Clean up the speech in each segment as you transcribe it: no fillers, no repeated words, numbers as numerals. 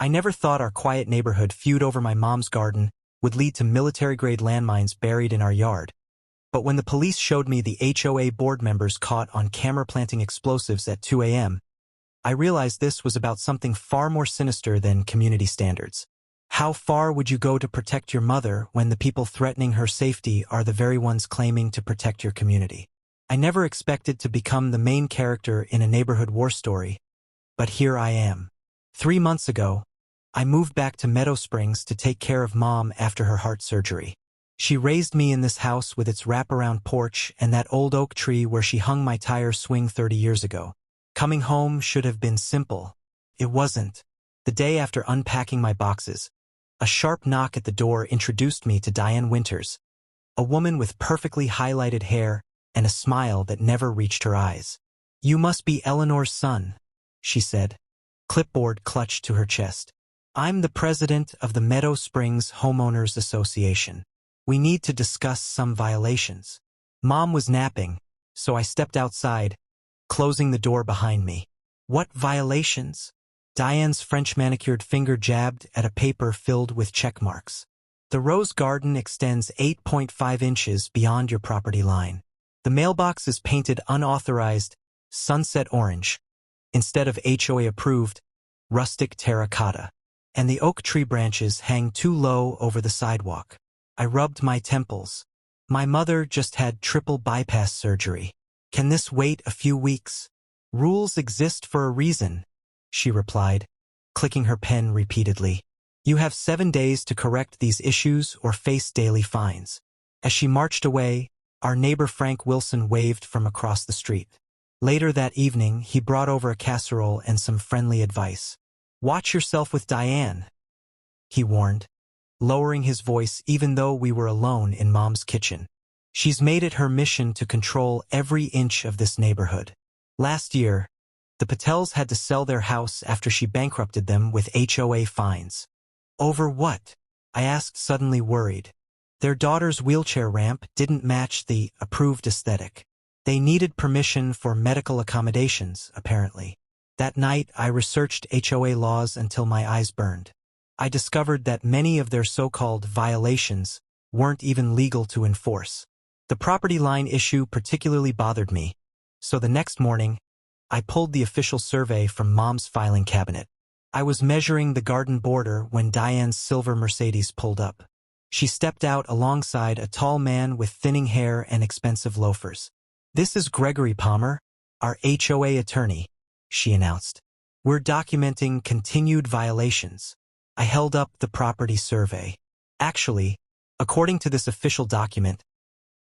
I never thought our quiet neighborhood feud over my mom's garden would lead to military-grade landmines buried in our yard. But when the police showed me the HOA board members caught on camera planting explosives at 2 a.m., I realized this was about something far more sinister than community standards. How far would you go to protect your mother when the people threatening her safety are the very ones claiming to protect your community? I never expected to become the main character in a neighborhood war story, but here I am. 3 months ago, I moved back to Meadow Springs to take care of Mom after her heart surgery. She raised me in this house with its wraparound porch and that old oak tree where she hung my tire swing 30 years ago. Coming home should have been simple. It wasn't. The day after unpacking my boxes, a sharp knock at the door introduced me to Diane Winters, a woman with perfectly highlighted hair and a smile that never reached her eyes. "You must be Eleanor's son," she said, clipboard clutched to her chest. "I'm the president of the Meadow Springs Homeowners Association. We need to discuss some violations." Mom was napping, so I stepped outside, closing the door behind me. "What violations?" Diane's French manicured finger jabbed at a paper filled with check marks. "The rose garden extends 8.5 inches beyond your property line. The mailbox is painted unauthorized sunset orange instead of HOA approved rustic terracotta, and the oak tree branches hang too low over the sidewalk." I rubbed my temples. "My mother just had triple bypass surgery. Can this wait a few weeks?" "Rules exist for a reason," she replied, clicking her pen repeatedly. "You have 7 days to correct these issues or face daily fines." As she marched away, our neighbor Frank Wilson waved from across the street. Later that evening, he brought over a casserole and some friendly advice. "Watch yourself with Diane," he warned, lowering his voice even though we were alone in Mom's kitchen. "She's made it her mission to control every inch of this neighborhood." Last year, the Patels had to sell their house after she bankrupted them with HOA fines. "Over what?" I asked, suddenly worried. Their daughter's wheelchair ramp didn't match the approved aesthetic. They needed permission for medical accommodations, apparently. That night, I researched HOA laws until my eyes burned. I discovered that many of their so-called violations weren't even legal to enforce. The property line issue particularly bothered me, so the next morning, I pulled the official survey from Mom's filing cabinet. I was measuring the garden border when Diane's silver Mercedes pulled up. She stepped out alongside a tall man with thinning hair and expensive loafers. "This is Gregory Palmer, our HOA attorney," she announced. "We're documenting continued violations." I held up the property survey. Actually, according to this official document,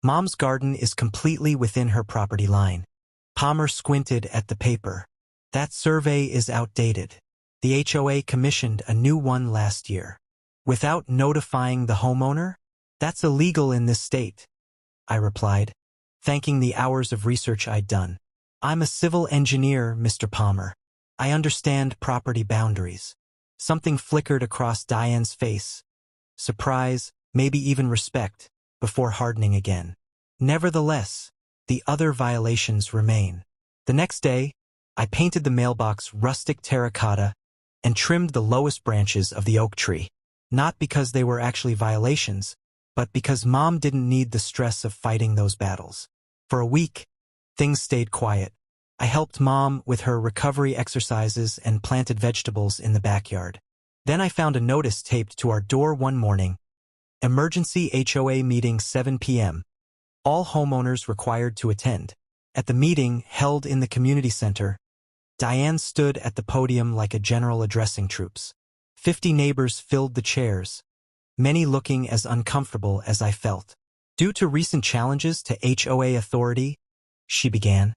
Mom's garden is completely within her property line. Palmer squinted at the paper. "That survey is outdated. The HOA commissioned a new one last year. Without notifying the homeowner? That's illegal in this state," I replied, thanking the hours of research I'd done. "I'm a civil engineer, Mr. Palmer. I understand property boundaries." Something flickered across Diane's face. Surprise, maybe even respect, before hardening again. Nevertheless, the other violations remain. The next day, I painted the mailbox rustic terracotta and trimmed the lowest branches of the oak tree. Not because they were actually violations, but because Mom didn't need the stress of fighting those battles. For a week, things stayed quiet. I helped Mom with her recovery exercises and planted vegetables in the backyard. Then I found a notice taped to our door one morning. "Emergency HOA meeting 7 p.m. All homeowners required to attend." At the meeting, held in the community center, Diane stood at the podium like a general addressing troops. 50 neighbors filled the chairs, many looking as uncomfortable as I felt. "Due to recent challenges to HOA authority," she began,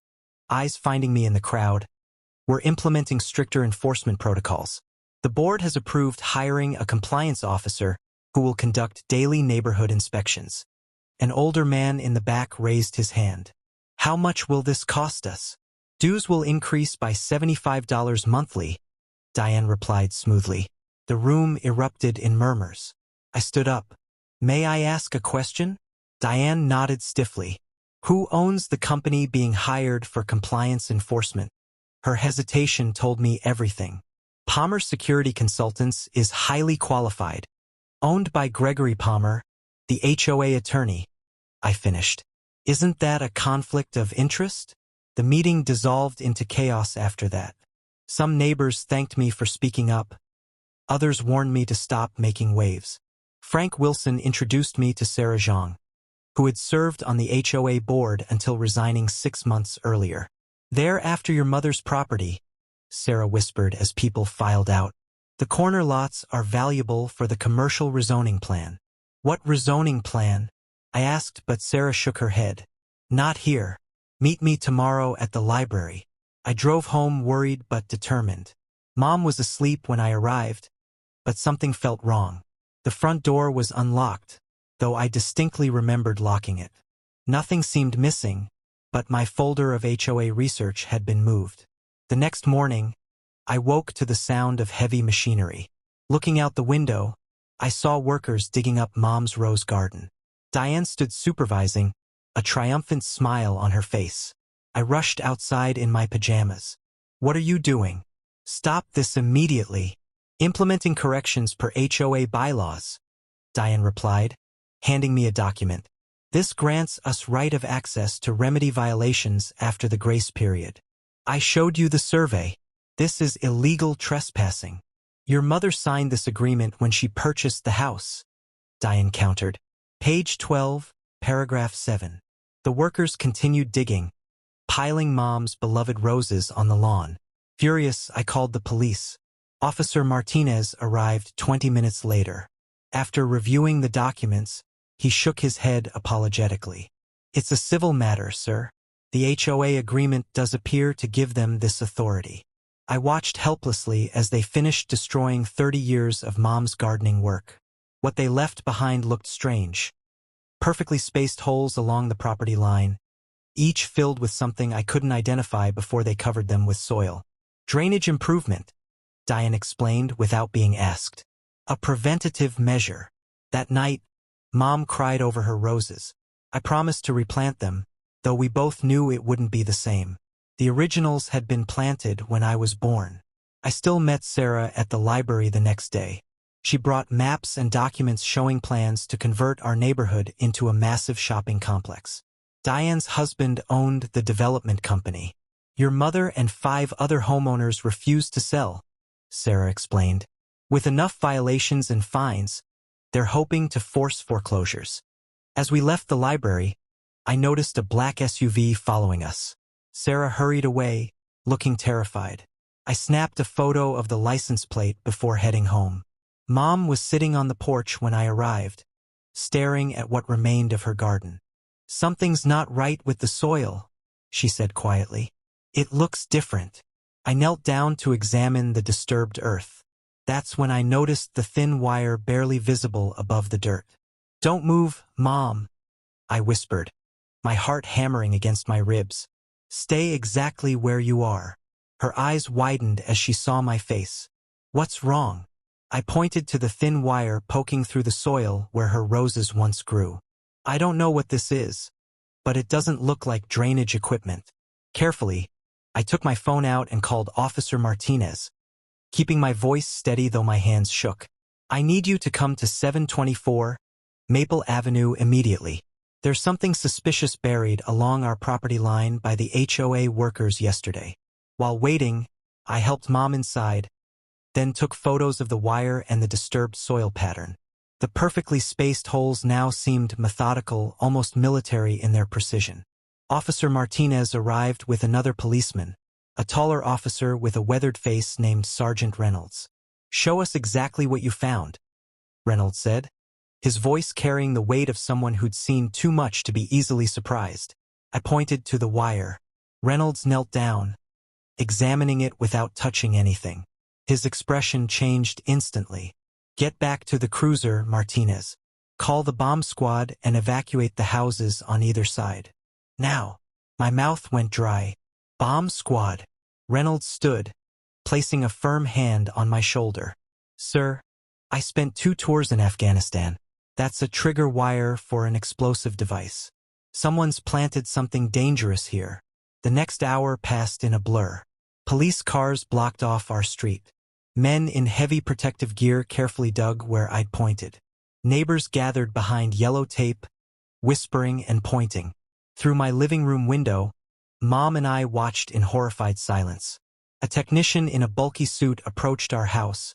eyes finding me in the crowd, "we're implementing stricter enforcement protocols. The board has approved hiring a compliance officer who will conduct daily neighborhood inspections." An older man in the back raised his hand. "How much will this cost us?" "Dues will increase by $75 monthly," Diane replied smoothly. The room erupted in murmurs. I stood up. "May I ask a question?" Diane nodded stiffly. "Who owns the company being hired for compliance enforcement?" Her hesitation told me everything. Palmer Security Consultants is highly qualified. Owned by Gregory Palmer, the HOA attorney. I finished. Isn't that a conflict of interest? The meeting dissolved into chaos after that. Some neighbors thanked me for speaking up. Others warned me to stop making waves. Frank Wilson introduced me to Sarah Zhang, who had served on the HOA board until resigning 6 months earlier. "They're after your mother's property," Sarah whispered as people filed out. "The corner lots are valuable for the commercial rezoning plan." "What rezoning plan?" I asked, but Sarah shook her head. "Not here. Meet me tomorrow at the library." I drove home worried but determined. Mom was asleep when I arrived, but something felt wrong. The front door was unlocked, though I distinctly remembered locking it. Nothing seemed missing, but my folder of HOA research had been moved. The next morning, I woke to the sound of heavy machinery. Looking out the window, I saw workers digging up Mom's rose garden. Diane stood supervising, a triumphant smile on her face. I rushed outside in my pajamas. "What are you doing?" "Stop this immediately. Implementing corrections per HOA bylaws," Diane replied, handing me a document. "This grants us right of access to remedy violations after the grace period. I showed you the survey. This is illegal trespassing. Your mother signed this agreement when she purchased the house," Diane countered. Page 12, paragraph 7. The workers continued digging, piling Mom's beloved roses on the lawn. Furious, I called the police. Officer Martinez arrived 20 minutes later. After reviewing the documents, he shook his head apologetically. "It's a civil matter, sir. The HOA agreement does appear to give them this authority." I watched helplessly as they finished destroying 30 years of Mom's gardening work. What they left behind looked strange. Perfectly spaced holes along the property line, each filled with something I couldn't identify before they covered them with soil. "Drainage improvement," Diane explained without being asked. "A preventative measure." That night, Mom cried over her roses. I promised to replant them, though we both knew it wouldn't be the same. The originals had been planted when I was born. I still met Sarah at the library the next day. She brought maps and documents showing plans to convert our neighborhood into a massive shopping complex. Diane's husband owned the development company. "Your mother and 5 other homeowners refused to sell," Sarah explained. "With enough violations and fines, they're hoping to force foreclosures." As we left the library, I noticed a black SUV following us. Sarah hurried away, looking terrified. I snapped a photo of the license plate before heading home. Mom was sitting on the porch when I arrived, staring at what remained of her garden. "Something's not right with the soil," she said quietly. "It looks different." I knelt down to examine the disturbed earth. That's when I noticed the thin wire barely visible above the dirt. "Don't move, Mom," I whispered, my heart hammering against my ribs. "Stay exactly where you are." Her eyes widened as she saw my face. "What's wrong?" I pointed to the thin wire poking through the soil where her roses once grew. "I don't know what this is, but it doesn't look like drainage equipment." Carefully, I took my phone out and called Officer Martinez, keeping my voice steady though my hands shook. "I need you to come to 724 Maple Avenue immediately. There's something suspicious buried along our property line by the HOA workers yesterday." While waiting, I helped Mom inside, then took photos of the wire and the disturbed soil pattern. The perfectly spaced holes now seemed methodical, almost military in their precision. Officer Martinez arrived with another policeman, a taller officer with a weathered face named Sergeant Reynolds. "Show us exactly what you found," Reynolds said, his voice carrying the weight of someone who'd seen too much to be easily surprised. I pointed to the wire. Reynolds knelt down, examining it without touching anything. His expression changed instantly. "Get back to the cruiser, Martinez. Call the bomb squad and evacuate the houses on either side. Now." My mouth went dry. "Bomb squad." Reynolds stood, placing a firm hand on my shoulder. "Sir, I spent 2 tours in Afghanistan. That's a trigger wire for an explosive device. Someone's planted something dangerous here." The next hour passed in a blur. Police cars blocked off our street. Men in heavy protective gear carefully dug where I'd pointed. Neighbors gathered behind yellow tape, whispering and pointing. Through my living room window, Mom and I watched in horrified silence. A technician in a bulky suit approached our house,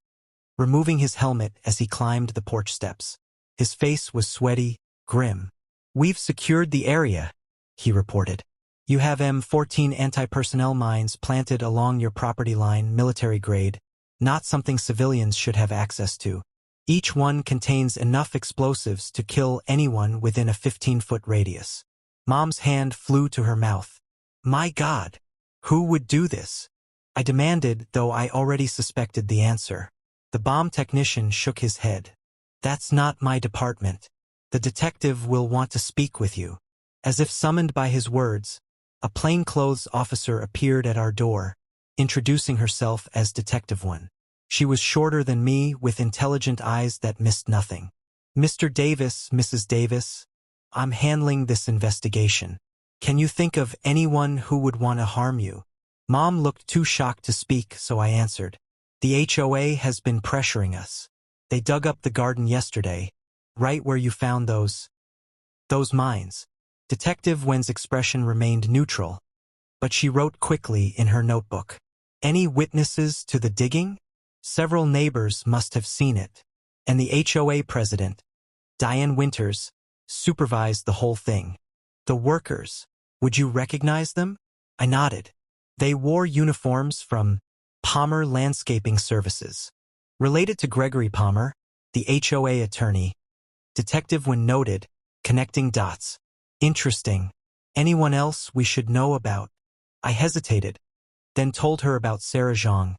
removing his helmet as he climbed the porch steps. His face was sweaty, grim. "We've secured the area," he reported. "You have M14 anti-personnel mines planted along your property line, military grade, not something civilians should have access to. Each one contains enough explosives to kill anyone within a 15-foot radius." Mom's hand flew to her mouth. "My God, who would do this?" I demanded, though I already suspected the answer. The bomb technician shook his head. "That's not my department. The detective will want to speak with you." As if summoned by his words, a plainclothes officer appeared at our door, introducing herself as Detective One. She was shorter than me, with intelligent eyes that missed nothing. "Mr. Davis, Mrs. Davis, I'm handling this investigation. Can you think of anyone who would want to harm you?" Mom looked too shocked to speak, so I answered. "The HOA has been pressuring us. They dug up the garden yesterday, right where you found those mines." Detective Wen's expression remained neutral, but she wrote quickly in her notebook. "Any witnesses to the digging? Several neighbors must have seen it. And the HOA president, Diane Winters, supervised the whole thing. The workers, would you recognize them?" I nodded. They wore uniforms from Palmer Landscaping Services. "Related to Gregory Palmer, the HOA attorney," Detective Wen noted, connecting dots. "Interesting. Anyone else we should know about?" I hesitated, then told her about Sarah Zhang,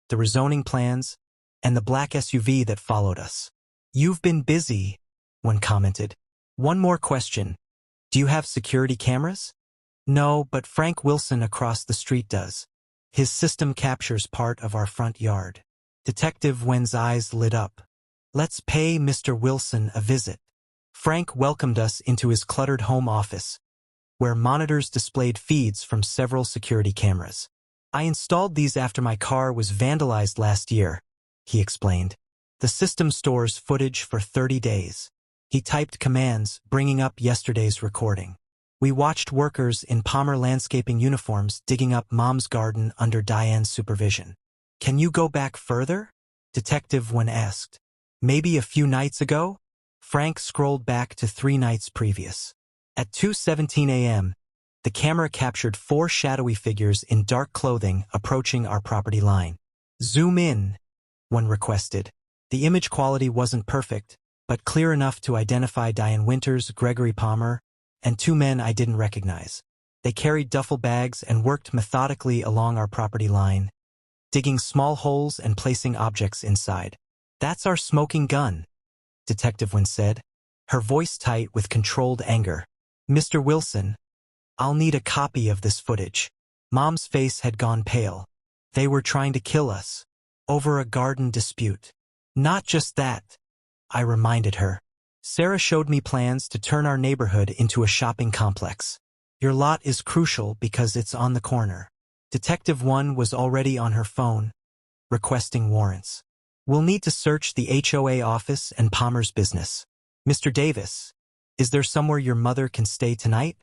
the rezoning plans, and the black SUV that followed us. "You've been busy," Wen commented. "One more question. Do you have security cameras?" "No, but Frank Wilson across the street does. His system captures part of our front yard." Detective Wen's eyes lit up. "Let's pay Mr. Wilson a visit." Frank welcomed us into his cluttered home office, where monitors displayed feeds from several security cameras. "I installed these after my car was vandalized last year," he explained. "The system stores footage for 30 days. He typed commands, bringing up yesterday's recording. We watched workers in Palmer Landscaping uniforms digging up Mom's garden under Diane's supervision." "Can you go back further?" Detective Wen asked. "Maybe a few nights ago?" Frank scrolled back to 3 nights previous. At 2:17 a.m., the camera captured 4 shadowy figures in dark clothing approaching our property line. "Zoom in," one requested. The image quality wasn't perfect, but clear enough to identify Diane Winters, Gregory Palmer, and 2 men I didn't recognize. They carried duffel bags and worked methodically along our property line, digging small holes and placing objects inside. "That's our smoking gun," Detective Wen said, her voice tight with controlled anger. "Mr. Wilson, I'll need a copy of this footage." Mom's face had gone pale. "They were trying to kill us. Over a garden dispute." "Not just that," I reminded her. "Sarah showed me plans to turn our neighborhood into a shopping complex. Your lot is crucial because it's on the corner." Detective One was already on her phone, requesting warrants. "We'll need to search the HOA office and Palmer's business. Mr. Davis, is there somewhere your mother can stay tonight?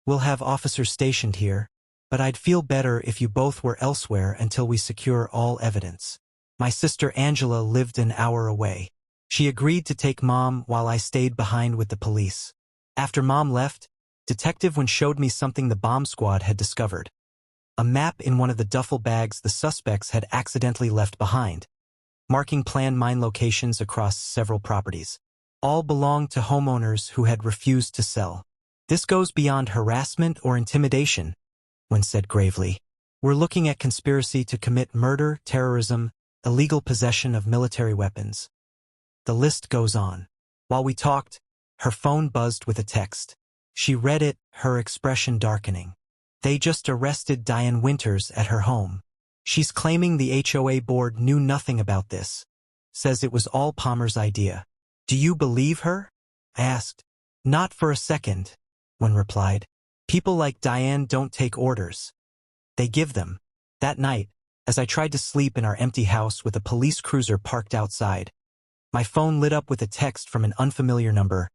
We'll have officers stationed here, but I'd feel better if you both were elsewhere until we secure all evidence." My sister Angela lived an hour away. She agreed to take Mom while I stayed behind with the police. After Mom left, Detective Wen showed me something the bomb squad had discovered. A map in one of the duffel bags the suspects had accidentally left behind, marking planned mine locations across several properties. All belonged to homeowners who had refused to sell. "This goes beyond harassment or intimidation," Wen said gravely. "We're looking at conspiracy to commit murder, terrorism, illegal possession of military weapons." The list goes on. While we talked, her phone buzzed with a text. She read it, her expression darkening. "They just arrested Diane Winters at her home. She's claiming the HOA board knew nothing about this. Says it was all Palmer's idea." "Do you believe her?" I asked. "Not for a second," Wen replied. "People like Diane don't take orders. They give them." That night, as I tried to sleep in our empty house with a police cruiser parked outside. My phone lit up with a text from an unfamiliar number.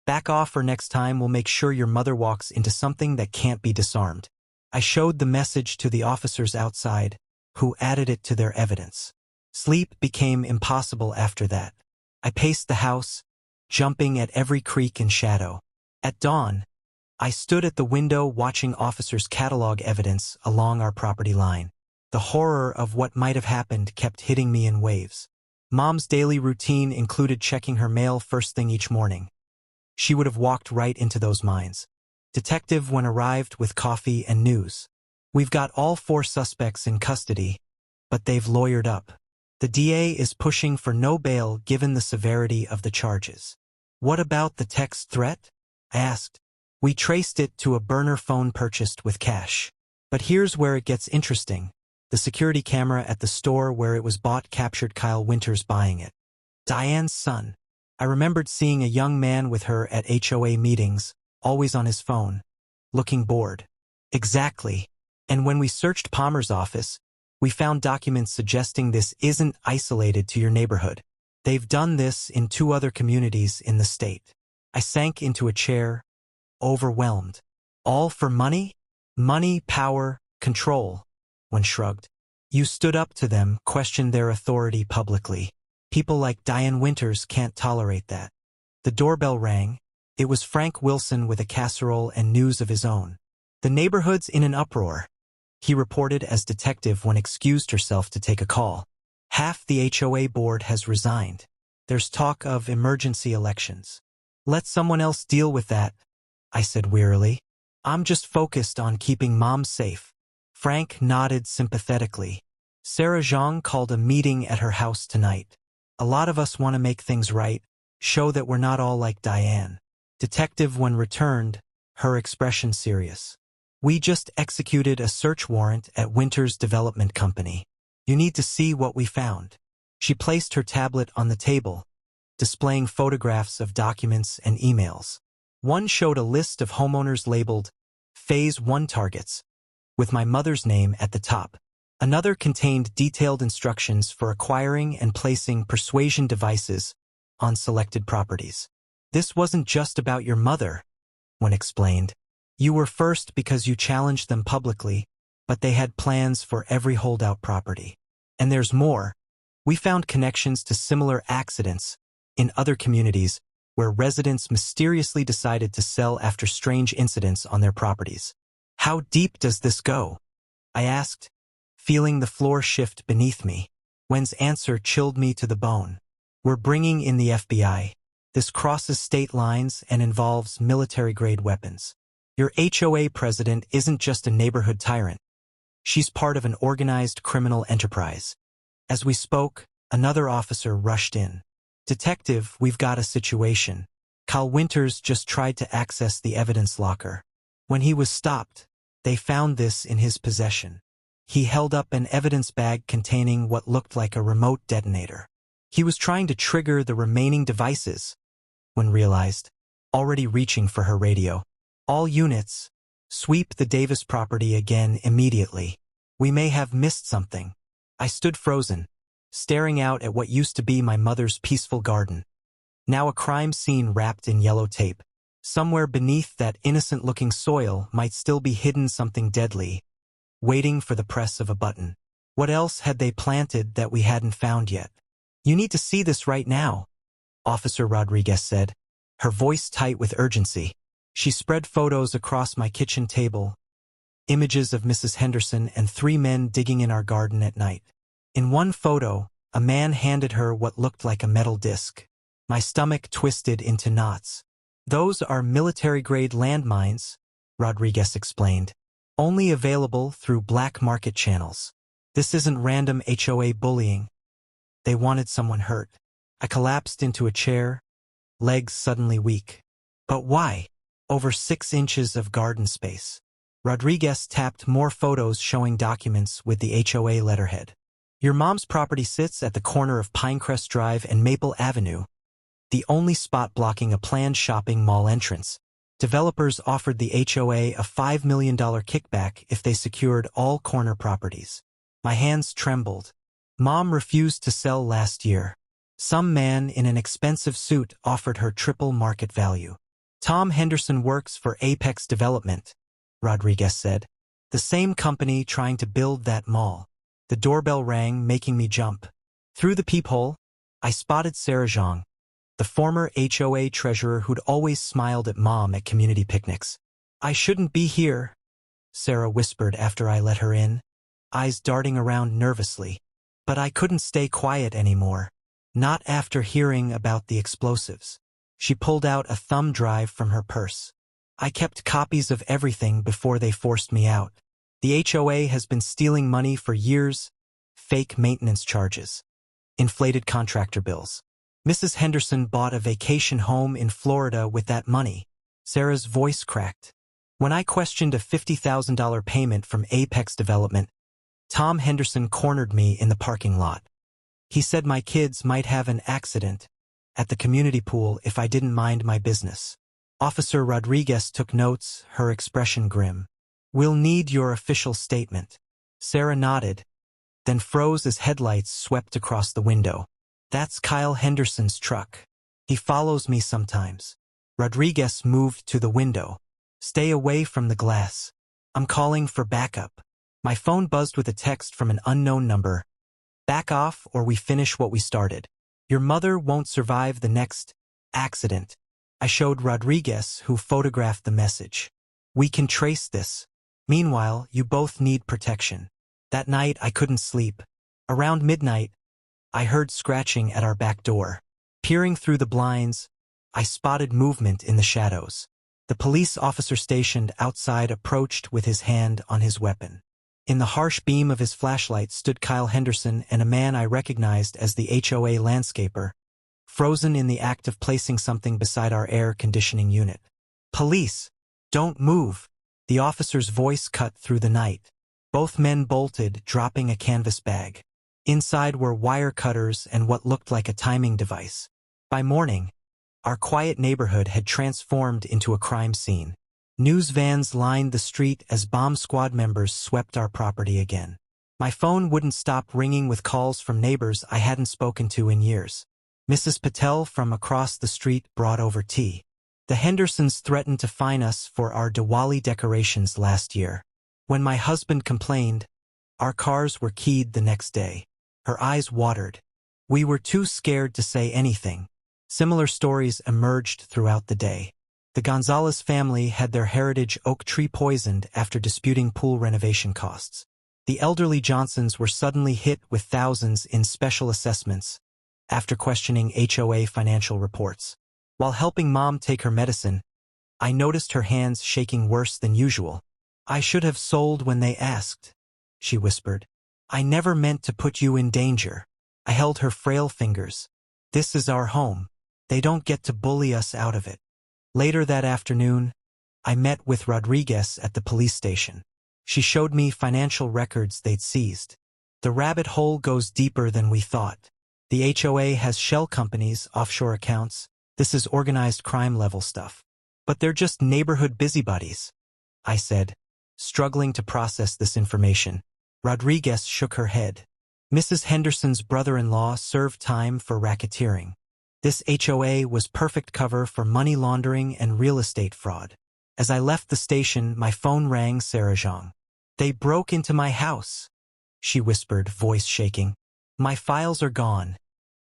"Back off, or next time we'll make sure your mother walks into something that can't be disarmed." I showed the message to the officers outside, who added it to their evidence. Sleep became impossible after that. I paced the house, jumping at every creak and shadow. At dawn, I stood at the window watching officers catalog evidence along our property line. The horror of what might have happened kept hitting me in waves. Mom's daily routine included checking her mail first thing each morning. She would have walked right into those mines. Detective when arrived with coffee and news. "We've got all 4 suspects in custody, but they've lawyered up. The DA is pushing for no bail given the severity of the charges." "What about the text threat?" I asked. "We traced it to a burner phone purchased with cash. But here's where it gets interesting. The security camera at the store where it was bought captured Kyle Winters buying it. Diane's son. I remembered seeing a young man with her at HOA meetings, always on his phone, looking bored." "Exactly. And when we searched Palmer's office, we found documents suggesting this isn't isolated to your neighborhood. They've done this in 2 other communities in the state." I sank into a chair, overwhelmed. "All for money? Money, power, control." One shrugged. "You stood up to them, questioned their authority publicly. People like Diane Winters can't tolerate that." The doorbell rang. It was Frank Wilson with a casserole and news of his own. "The neighborhood's in an uproar," he reported as detective when excused herself to take a call. "Half the HOA board has resigned. There's talk of emergency elections." "Let someone else deal with that," I said wearily. "I'm just focused on keeping Mom safe." Frank nodded sympathetically. "Sarah Zhang called a meeting at her house tonight. A lot of us want to make things right, show that we're not all like Diane." Detective when returned, her expression serious. "We just executed a search warrant at Winters Development Company. You need to see what we found." She placed her tablet on the table, displaying photographs of documents and emails. One showed a list of homeowners labeled Phase 1 targets, with my mother's name at the top. Another contained detailed instructions for acquiring and placing persuasion devices on selected properties. "This wasn't just about your mother," one explained. "You were first because you challenged them publicly, but they had plans for every holdout property. And there's more. We found connections to similar accidents in other communities where residents mysteriously decided to sell after strange incidents on their properties." "How deep does this go?" I asked, feeling the floor shift beneath me. Wen's answer chilled me to the bone. "We're bringing in the FBI. This crosses state lines and involves military-grade weapons. Your HOA president isn't just a neighborhood tyrant. She's part of an organized criminal enterprise." As we spoke, another officer rushed in. "Detective, we've got a situation. Kyle Winters just tried to access the evidence locker. When he was stopped, they found this in his possession." He held up an evidence bag containing what looked like a remote detonator. He was trying to trigger the remaining devices, when realized, already reaching for her radio. "All units, sweep the Davis property again immediately. We may have missed something." I stood frozen, staring out at what used to be my mother's peaceful garden. Now a crime scene wrapped in yellow tape. Somewhere beneath that innocent-looking soil might still be hidden something deadly, waiting for the press of a button. What else had they planted that we hadn't found yet? "You need to see this right now," Officer Rodriguez said, her voice tight with urgency. She spread photos across my kitchen table, images of Mrs. Henderson and 3 men digging in our garden at night. In one photo, a man handed her what looked like a metal disc. My stomach twisted into knots. "Those are military-grade landmines," Rodriguez explained, "only available through black market channels. This isn't random HOA bullying. They wanted someone hurt." I collapsed into a chair, legs suddenly weak. "But why?" "Over 6 inches of garden space." Rodriguez tapped more photos showing documents with the HOA letterhead. "Your mom's property sits at the corner of Pinecrest Drive and Maple Avenue, the only spot blocking a planned shopping mall entrance. Developers offered the HOA a $5 million kickback if they secured all corner properties. My hands trembled. Mom refused to sell last year. Some man in an expensive suit offered her triple market value. Tom Henderson works for Apex Development, Rodriguez said. The same company trying to build that mall. The doorbell rang, making me jump. Through the peephole, I spotted Sarah Zhang, the former HOA treasurer who'd always smiled at Mom at community picnics. I shouldn't be here, Sarah whispered after I let her in, eyes darting around nervously. But I couldn't stay quiet anymore. Not after hearing about the explosives. She pulled out a thumb drive from her purse. I kept copies of everything before they forced me out. The HOA has been stealing money for years. Fake maintenance charges. Inflated contractor bills. Mrs. Henderson bought a vacation home in Florida with that money. Sarah's voice cracked. When I questioned a $50,000 payment from Apex Development, Tom Henderson cornered me in the parking lot. He said my kids might have an accident at the community pool if I didn't mind my business. Officer Rodriguez took notes, her expression grim. We'll need your official statement. Sarah nodded, then froze as headlights swept across the window. That's Kyle Henderson's truck. He follows me sometimes. Rodriguez moved to the window. Stay away from the glass. I'm calling for backup. My phone buzzed with a text from an unknown number. Back off or we finish what we started. Your mother won't survive the next accident. I showed Rodriguez, who photographed the message. We can trace this. Meanwhile, you both need protection. That night I couldn't sleep. Around midnight, I heard scratching at our back door. Peering through the blinds, I spotted movement in the shadows. The police officer stationed outside approached with his hand on his weapon. In the harsh beam of his flashlight stood Kyle Henderson and a man I recognized as the HOA landscaper, frozen in the act of placing something beside our air conditioning unit. Police! Don't move! The officer's voice cut through the night. Both men bolted, dropping a canvas bag. Inside were wire cutters and what looked like a timing device. By morning, our quiet neighborhood had transformed into a crime scene. News vans lined the street as bomb squad members swept our property again. My phone wouldn't stop ringing with calls from neighbors I hadn't spoken to in years. Mrs. Patel from across the street brought over tea. The Hendersons threatened to fine us for our Diwali decorations last year. When my husband complained, our cars were keyed the next day. Her eyes watered. We were too scared to say anything. Similar stories emerged throughout the day. The Gonzalez family had their heritage oak tree poisoned after disputing pool renovation costs. The elderly Johnsons were suddenly hit with thousands in special assessments after questioning HOA financial reports. While helping Mom take her medicine, I noticed her hands shaking worse than usual. I should have sold when they asked, she whispered. I never meant to put you in danger. I held her frail fingers. This is our home. They don't get to bully us out of it. Later that afternoon, I met with Rodriguez at the police station. She showed me financial records they'd seized. The rabbit hole goes deeper than we thought. The HOA has shell companies, offshore accounts. This is organized crime level stuff. But they're just neighborhood busybodies, I said, struggling to process this information. Rodriguez shook her head. Mrs. Henderson's brother-in-law served time for racketeering. This HOA was perfect cover for money laundering and real estate fraud. As I left the station, my phone rang. Sarah Zhang. They broke into my house, she whispered, voice shaking. My files are gone,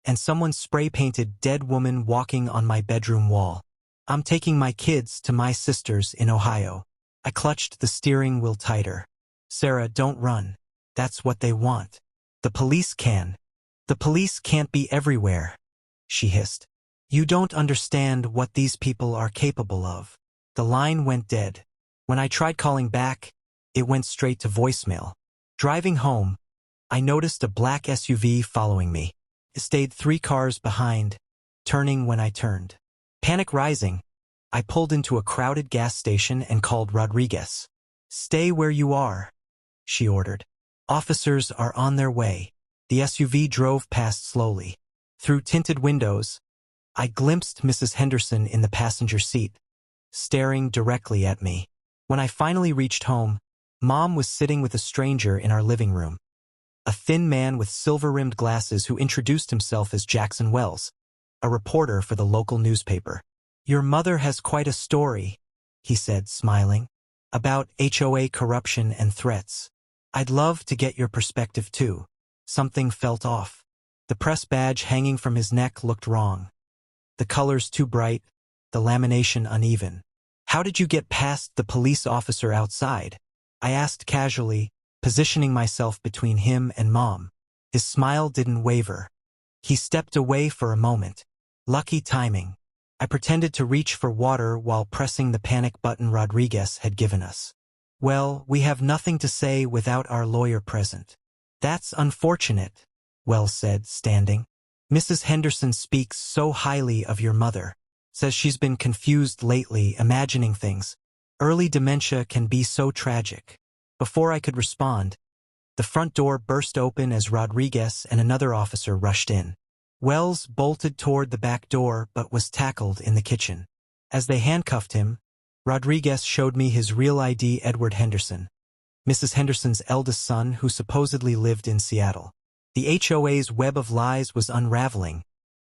and someone spray-painted dead woman walking on my bedroom wall. I'm taking my kids to my sister's in Ohio. I clutched the steering wheel tighter. Sarah, don't run. That's what they want. The police can. The police can't be everywhere, she hissed. You don't understand what these people are capable of. The line went dead. When I tried calling back, it went straight to voicemail. Driving home, I noticed a black SUV following me. It stayed 3 cars behind, turning when I turned. Panic rising, I pulled into a crowded gas station and called Rodriguez. Stay where you are, she ordered. Officers are on their way. The SUV drove past slowly. Through tinted windows, I glimpsed Mrs. Henderson in the passenger seat, staring directly at me. When I finally reached home, Mom was sitting with a stranger in our living room. a thin man with silver-rimmed glasses who introduced himself as Jackson Wells, a reporter for the local newspaper. "Your mother has quite a story," he said, smiling, "about HOA corruption and threats. I'd love to get your perspective too." Something felt off. The press badge hanging from his neck looked wrong. The colors too bright, the lamination uneven. "How did you get past the police officer outside?" I asked casually, positioning myself between him and Mom. His smile didn't waver. He stepped away for a moment. Lucky timing. I pretended to reach for water while pressing the panic button Rodriguez had given us. "Well, we have nothing to say without our lawyer present." "That's unfortunate," Wells said, standing. "Mrs. Henderson speaks so highly of your mother. Says she's been confused lately, imagining things. Early dementia can be so tragic." Before I could respond, the front door burst open as Rodriguez and another officer rushed in. Wells bolted toward the back door but was tackled in the kitchen. As they handcuffed him, Rodriguez showed me his real ID, Edward Henderson, Mrs. Henderson's eldest son who supposedly lived in Seattle. The HOA's web of lies was unraveling,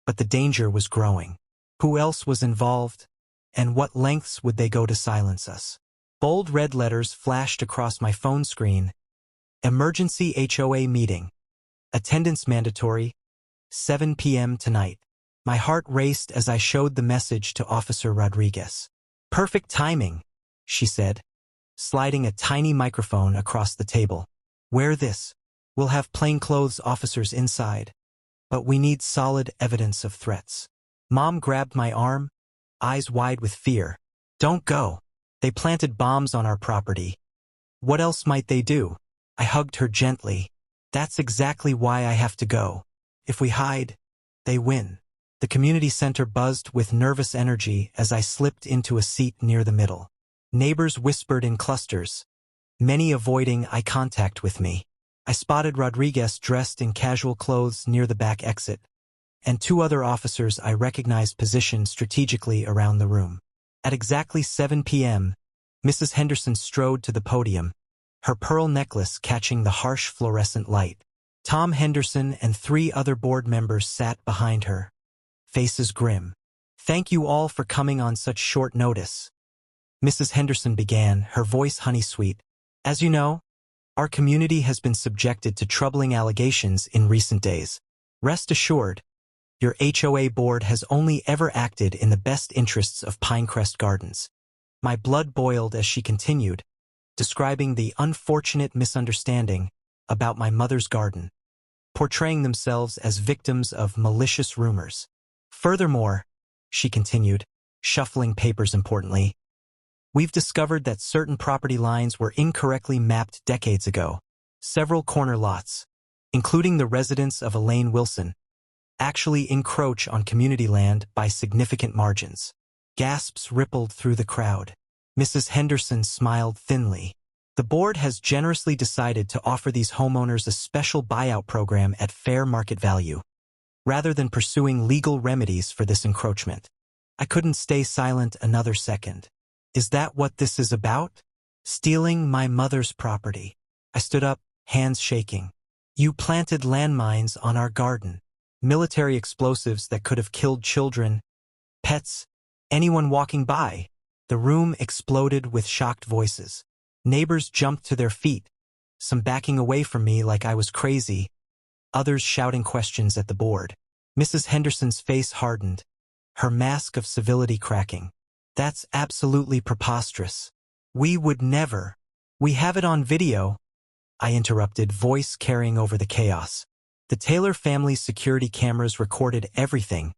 but the danger was growing. Who else was involved, and what lengths would they go to silence us? Bold red letters flashed across my phone screen. "Emergency HOA meeting. Attendance mandatory. 7 p.m. tonight." My heart raced as I showed the message to Officer Rodriguez. "Perfect timing," she said, sliding a tiny microphone across the table. "Wear this. We'll have plainclothes officers inside, but we need solid evidence of threats." Mom grabbed my arm, eyes wide with fear. "Don't go. They planted bombs on our property. What else might they do?" I hugged her gently. "That's exactly why I have to go. If we hide, they win." The community center buzzed with nervous energy as I slipped into a seat near the middle. Neighbors whispered in clusters, many avoiding eye contact with me. I spotted Rodriguez dressed in casual clothes near the back exit, and two other officers I recognized positioned strategically around the room. At exactly 7 p.m., Mrs. Henderson strode to the podium, her pearl necklace catching the harsh fluorescent light. Tom Henderson and 3 other board members sat behind her, faces grim. "Thank you all for coming on such short notice," Mrs. Henderson began, her voice honey-sweet. "As you know, our community has been subjected to troubling allegations in recent days. Rest assured, your HOA board has only ever acted in the best interests of Pinecrest Gardens." My blood boiled as she continued, describing the unfortunate misunderstanding about my mother's garden, portraying themselves as victims of malicious rumors. "Furthermore," she continued, shuffling papers importantly, "we've discovered that certain property lines were incorrectly mapped decades ago. Several corner lots, including the residence of Elaine Wilson, actually encroach on community land by significant margins." Gasps rippled through the crowd. Mrs. Henderson smiled thinly. "The board has generously decided to offer these homeowners a special buyout program at fair market value, rather than pursuing legal remedies for this encroachment." I couldn't stay silent another second. Is that what this is about? Stealing my mother's property? I stood up, hands shaking. "You planted landmines on our garden. Military explosives that could have killed children, pets, anyone walking by." The room exploded with shocked voices. Neighbors jumped to their feet, some backing away from me like I was crazy, others shouting questions at the board. Mrs. Henderson's face hardened, her mask of civility cracking. "That's absolutely preposterous. We would never." "We have it on video," I interrupted, voice carrying over the chaos. "The Taylor family's security cameras recorded everything.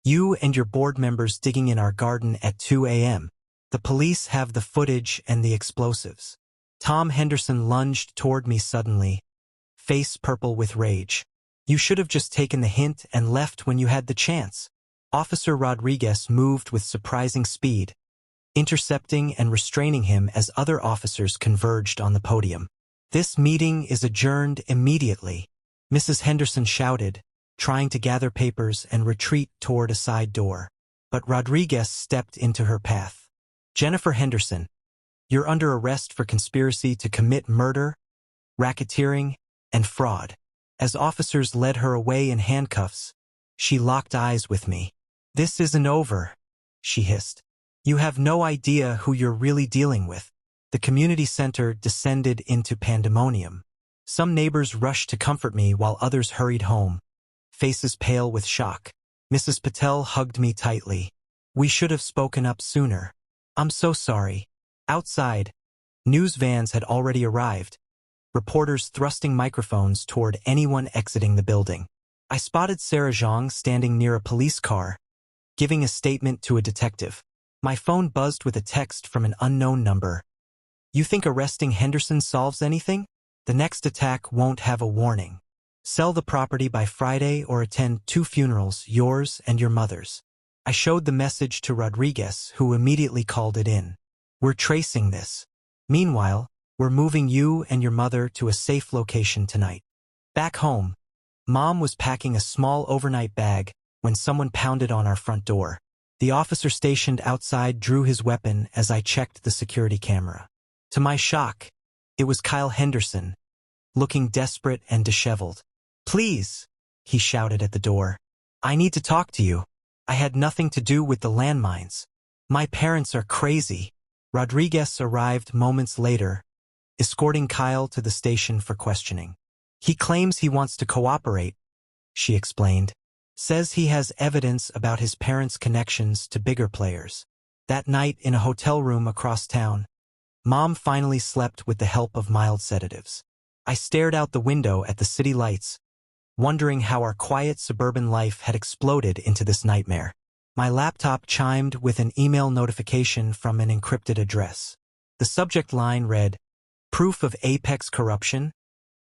You and your board members digging in our garden at 2 a.m. The police have the footage and the explosives." Tom Henderson lunged toward me suddenly, face purple with rage. "You should have just taken the hint and left when you had the chance." Officer Rodriguez moved with surprising speed, intercepting and restraining him as other officers converged on the podium. "This meeting is adjourned immediately," Mrs. Henderson shouted, trying to gather papers and retreat toward a side door. But Rodriguez stepped into her path. "Jennifer Henderson, you're under arrest for conspiracy to commit murder, racketeering, and fraud. As officers led her away in handcuffs, she locked eyes with me. "This isn't over," she hissed. "You have no idea who you're really dealing with." The community center descended into pandemonium. Some neighbors rushed to comfort me while others hurried home, faces pale with shock. Mrs. Patel hugged me tightly. "We should have spoken up sooner. I'm so sorry." Outside, news vans had already arrived, reporters thrusting microphones toward anyone exiting the building. I spotted Sarah Zhang standing near a police car, giving a statement to a detective. My phone buzzed with a text from an unknown number. "You think arresting Henderson solves anything? The next attack won't have a warning. Sell the property by Friday or attend 2 funerals, yours and your mother's." I showed the message to Rodriguez, who immediately called it in. "We're tracing this. Meanwhile, we're moving you and your mother to a safe location tonight." Back home, Mom was packing a small overnight bag when someone pounded on our front door. The officer stationed outside drew his weapon as I checked the security camera. To my shock, it was Kyle Henderson, looking desperate and disheveled. "Please," he shouted at the door. "I need to talk to you. I had nothing to do with the landmines. My parents are crazy." Rodriguez arrived moments later, escorting Kyle to the station for questioning. "He claims he wants to cooperate," she explained. "Says he has evidence about his parents' connections to bigger players." That night in a hotel room across town, Mom finally slept with the help of mild sedatives. I stared out the window at the city lights, wondering how our quiet suburban life had exploded into this nightmare. My laptop chimed with an email notification from an encrypted address. The subject line read, "Proof of Apex corruption?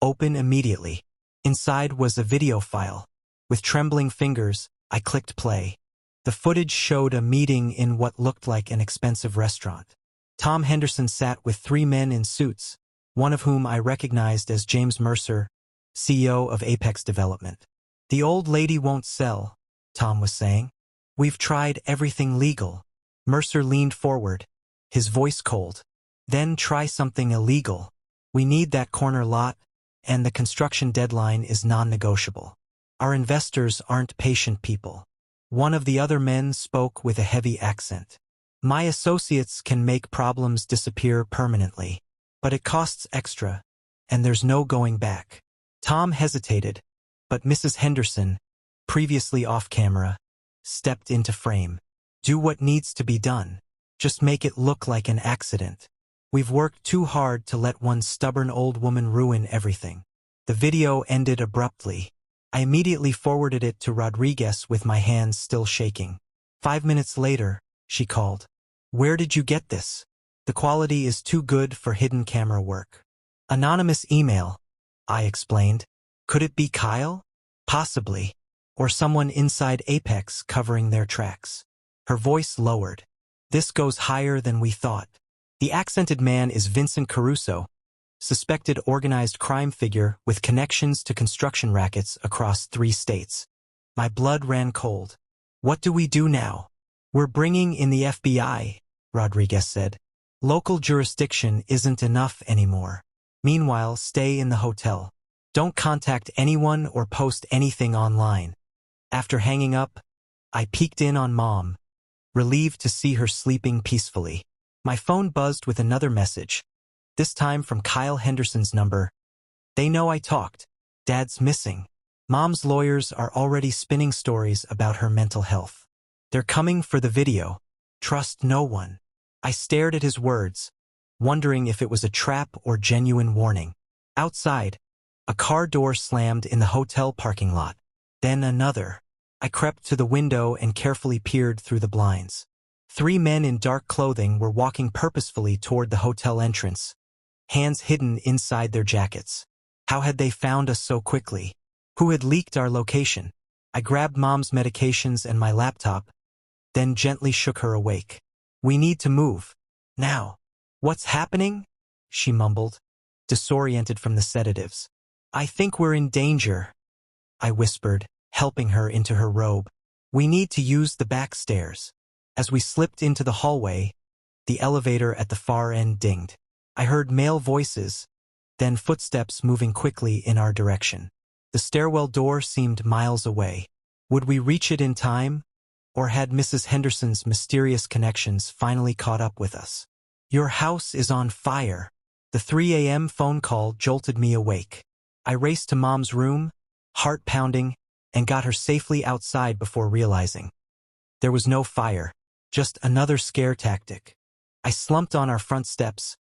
Open immediately." Inside was a video file. With trembling fingers, I clicked play. The footage showed a meeting in what looked like an expensive restaurant. Tom Henderson sat with 3 men in suits, one of whom I recognized as James Mercer, CEO of Apex Development. "The old lady won't sell," Tom was saying. "We've tried everything legal." Mercer leaned forward, his voice cold. "Then try something illegal. We need that corner lot, and the construction deadline is non-negotiable. Our investors aren't patient people." One of the other men spoke with a heavy accent. "My associates can make problems disappear permanently, but it costs extra, and there's no going back." Tom hesitated, but Mrs. Henderson, previously off camera, stepped into frame. "Do what needs to be done. Just make it look like an accident. We've worked too hard to let one stubborn old woman ruin everything." The video ended abruptly. I immediately forwarded it to Rodriguez with my hands still shaking. 5 minutes later, she called. "Where did you get this? The quality is too good for hidden camera work." "Anonymous email," I explained. "Could it be Kyle? Possibly. Or someone inside Apex covering their tracks." Her voice lowered. "This goes higher than we thought. The accented man is Vincent Caruso, suspected organized crime figure with connections to construction rackets across 3 states. My blood ran cold. "What do we do now?" "We're bringing in the FBI," Rodriguez said. "Local jurisdiction isn't enough anymore. Meanwhile, stay in the hotel. Don't contact anyone or post anything online." After hanging up, I peeked in on Mom, relieved to see her sleeping peacefully. My phone buzzed with another message, this time from Kyle Henderson's number. "They know I talked. Dad's missing." Mom's lawyers are already spinning stories about her mental health. "They're coming for the video. Trust no one." I stared at his words, wondering if it was a trap or genuine warning. Outside, a car door slammed in the hotel parking lot. Then another. I crept to the window and carefully peered through the blinds. 3 men in dark clothing were walking purposefully toward the hotel entrance, hands hidden inside their jackets. How had they found us so quickly? Who had leaked our location? I grabbed Mom's medications and my laptop, then gently shook her awake. "We need to move. Now." "What's happening?" she mumbled, disoriented from the sedatives. "I think we're in danger," I whispered, helping her into her robe. "We need to use the back stairs." As we slipped into the hallway, the elevator at the far end dinged. I heard male voices, then footsteps moving quickly in our direction. The stairwell door seemed miles away. Would we reach it in time? Or had Mrs. Henderson's mysterious connections finally caught up with us? "Your house is on fire." The 3 a.m. phone call jolted me awake. I raced to Mom's room, heart pounding, and got her safely outside before realizing there was no fire, just another scare tactic. I slumped on our front steps,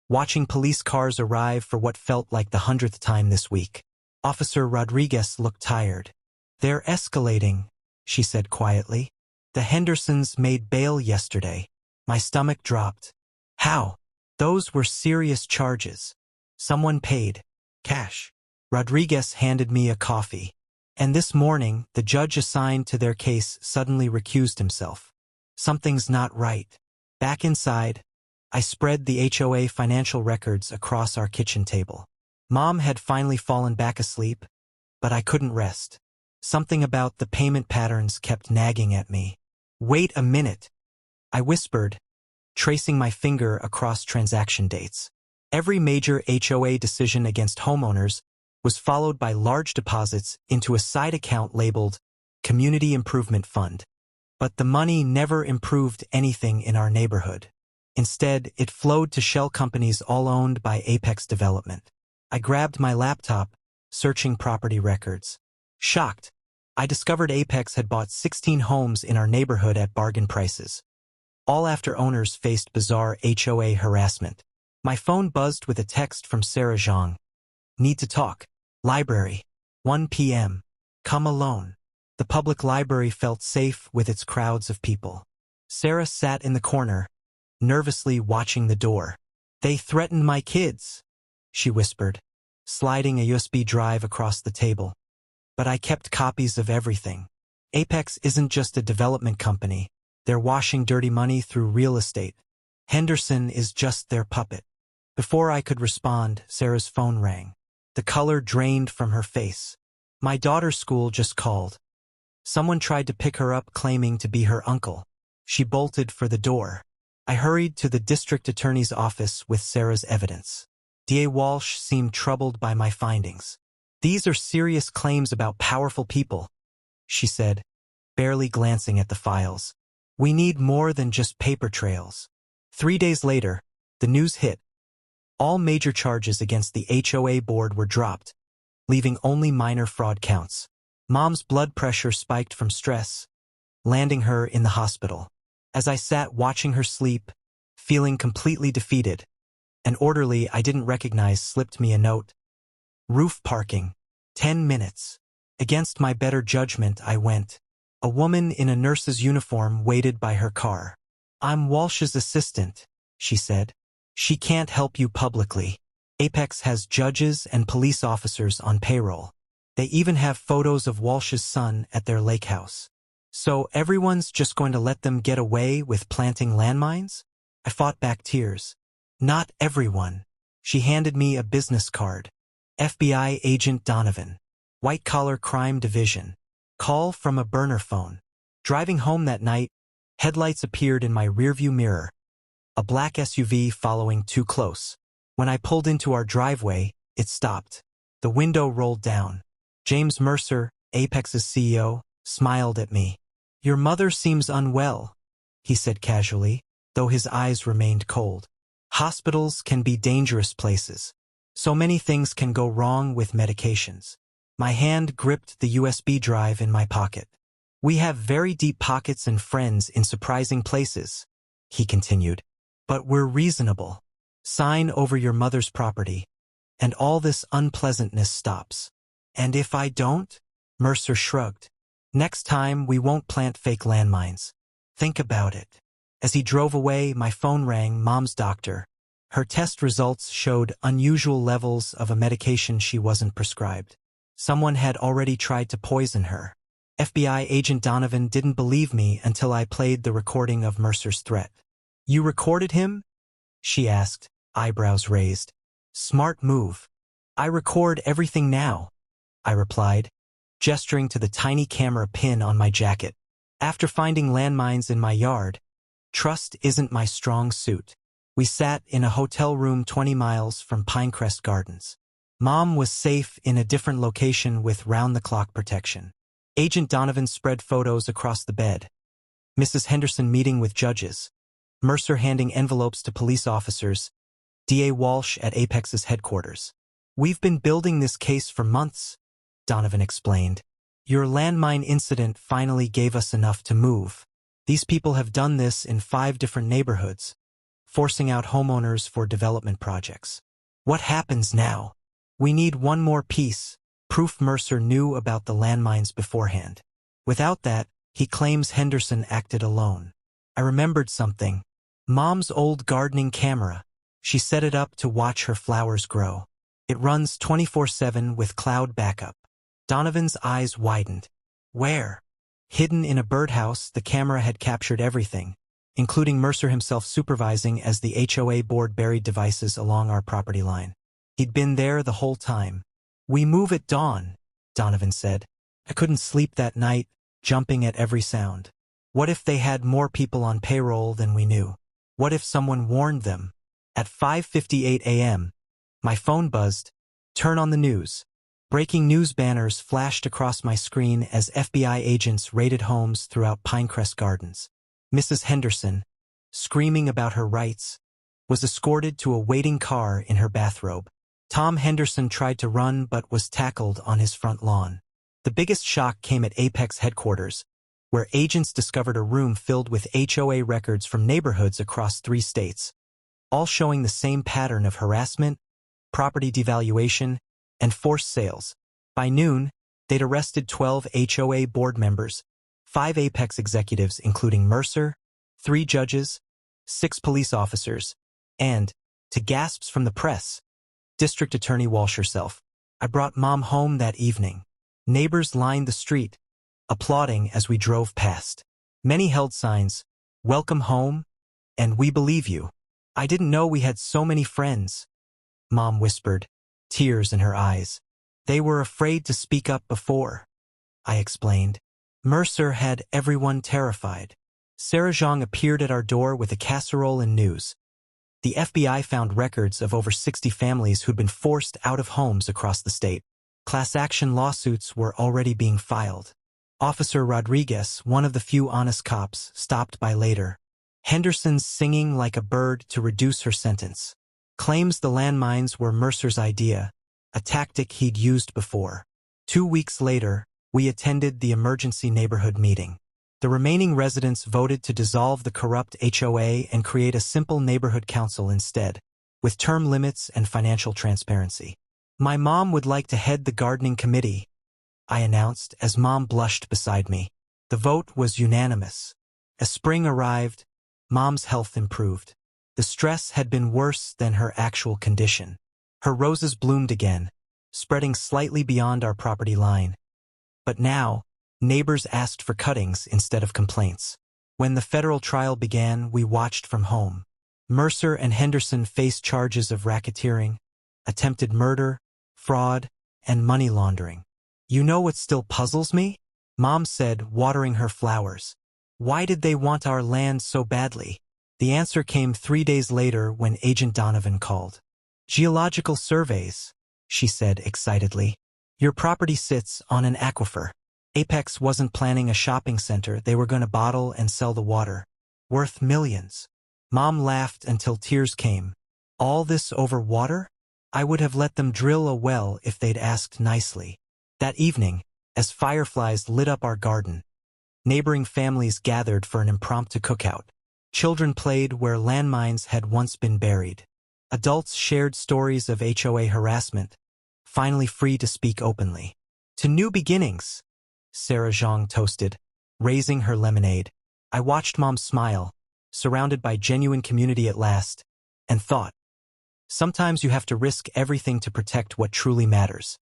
watching police cars arrive for what felt like the 100th time this week. Officer Rodriguez looked tired. "They're escalating," she said quietly. "The Hendersons made bail yesterday." My stomach dropped. How? Those were serious charges. Someone paid. Cash. Rodriguez handed me a coffee. And this morning, the judge assigned to their case suddenly recused himself. Something's not right. Back inside, I spread the HOA financial records across our kitchen table. Mom had finally fallen back asleep, but I couldn't rest. Something about the payment patterns kept nagging at me. "Wait a minute," I whispered, tracing my finger across transaction dates. Every major HOA decision against homeowners was followed by large deposits into a side account labeled Community Improvement Fund. But the money never improved anything in our neighborhood. Instead, it flowed to shell companies all owned by Apex Development. I grabbed my laptop, searching property records. Shocked, I discovered Apex had bought 16 homes in our neighborhood at bargain prices, all after owners faced bizarre HOA harassment. My phone buzzed with a text from Sarah Zhang. "Need to talk. Library. 1 p.m. Come alone." The public library felt safe with its crowds of people. Sarah sat in the corner, nervously watching the door. "They threatened my kids," she whispered, sliding a USB drive across the table. But I kept copies of everything. Apex isn't just a development company. They're washing dirty money through real estate. Henderson is just their puppet. Before I could respond, Sarah's phone rang. The color drained from her face. "My daughter's school just called. Someone tried to pick her up claiming to be her uncle." She bolted for the door. I hurried to the district attorney's office with Sarah's evidence. DA Walsh seemed troubled by my findings. "These are serious claims about powerful people," she said, barely glancing at the files. "We need more than just paper trails." 3 days later, the news hit. All major charges against the HOA board were dropped, leaving only minor fraud counts. Mom's blood pressure spiked from stress, landing her in the hospital. As I sat watching her sleep, feeling completely defeated, an orderly I didn't recognize slipped me a note. "Roof parking. 10 minutes. Against my better judgment, I went. A woman in a nurse's uniform waited by her car. "I'm Walsh's assistant," she said. "She can't help you publicly. Apex has judges and police officers on payroll. They even have photos of Walsh's son at their lake house. So everyone's just going to let them get away with planting landmines?" I fought back tears. "Not everyone." She handed me a business card. "FBI Agent Donovan. White-collar crime division. Call from a burner phone." Driving home that night, headlights appeared in my rearview mirror, a black SUV following too close. When I pulled into our driveway, it stopped. The window rolled down. James Mercer, Apex's CEO, smiled at me. "Your mother seems unwell," he said casually, though his eyes remained cold. "Hospitals can be dangerous places. So many things can go wrong with medications." My hand gripped the USB drive in my pocket. "We have very deep pockets and friends in surprising places," he continued. "But we're reasonable. Sign over your mother's property, and all this unpleasantness stops." "And if I don't?" Mercer shrugged. "Next time, we won't plant fake landmines. Think about it." As he drove away, my phone rang. Mom's doctor. Her test results showed unusual levels of a medication she wasn't prescribed. Someone had already tried to poison her. FBI Agent Donovan didn't believe me until I played the recording of Mercer's threat. "You recorded him?" she asked, eyebrows raised. "Smart move." "I record everything now," I replied, gesturing to the tiny camera pin on my jacket. After finding landmines in my yard, trust isn't my strong suit. We sat in a hotel room 20 miles from Pinecrest Gardens. Mom was safe in a different location with round-the-clock protection. Agent Donovan spread photos across the bed. Mrs. Henderson meeting with judges. Mercer handing envelopes to police officers. DA Walsh at Apex's headquarters. "We've been building this case for months," Donovan explained. "Your landmine incident finally gave us enough to move. These people have done this in 5 different neighborhoods, forcing out homeowners for development projects. What happens now? We need one more piece, proof Mercer knew about the landmines beforehand. Without that, he claims Henderson acted alone." I remembered something. Mom's old gardening camera. She set it up to watch her flowers grow. It runs 24/7 with cloud backup. Donovan's eyes widened. Where? Hidden in a birdhouse, the camera had captured everything, including Mercer himself supervising as the HOA board buried devices along our property line. He'd been there the whole time. "We move at dawn," Donovan said. I couldn't sleep that night, jumping at every sound. What if they had more people on payroll than we knew? What if someone warned them? At 5:58 a.m., my phone buzzed. "Turn on the news." Breaking news banners flashed across my screen as FBI agents raided homes throughout Pinecrest Gardens. Mrs. Henderson, screaming about her rights, was escorted to a waiting car in her bathrobe. Tom Henderson tried to run but was tackled on his front lawn. The biggest shock came at Apex headquarters, where agents discovered a room filled with HOA records from neighborhoods across 3 states, all showing the same pattern of harassment, property devaluation, and forced sales. By noon, they'd arrested 12 HOA board members, 5 Apex executives including Mercer, 3 judges, 6 police officers, and, to gasps from the press, District Attorney Walsh herself. I brought Mom home that evening. Neighbors lined the street, applauding as we drove past. Many held signs, "Welcome home," and "We believe you." "I didn't know we had so many friends," Mom whispered, tears in her eyes. "They were afraid to speak up before," I explained. Mercer had everyone terrified. Sarah Zhang appeared at our door with a casserole and news. The FBI found records of over 60 families who'd been forced out of homes across the state. Class action lawsuits were already being filed. Officer Rodriguez, one of the few honest cops, stopped by later. Henderson's singing like a bird to reduce her sentence. Claims the landmines were Mercer's idea, a tactic he'd used before. 2 weeks later, we attended the emergency neighborhood meeting. The remaining residents voted to dissolve the corrupt HOA and create a simple neighborhood council instead, with term limits and financial transparency. "My mom would like to head the gardening committee," I announced as Mom blushed beside me. The vote was unanimous. As spring arrived, Mom's health improved. The stress had been worse than her actual condition. Her roses bloomed again, spreading slightly beyond our property line. But now, neighbors asked for cuttings instead of complaints. When the federal trial began, we watched from home. Mercer and Henderson faced charges of racketeering, attempted murder, fraud, and money laundering. "You know what still puzzles me?" Mom said, watering her flowers. "Why did they want our land so badly?" The answer came 3 days later when Agent Donovan called. "Geological surveys," she said excitedly. "Your property sits on an aquifer. Apex wasn't planning a shopping center. They were going to bottle and sell the water, worth millions." Mom laughed until tears came. "All this over water? I would have let them drill a well if they'd asked nicely." That evening, as fireflies lit up our garden, neighboring families gathered for an impromptu cookout. Children played where landmines had once been buried. Adults shared stories of HOA harassment, finally free to speak openly. "To new beginnings," Sarah Zhang toasted, raising her lemonade. I watched Mom smile, surrounded by genuine community at last, and thought, sometimes you have to risk everything to protect what truly matters.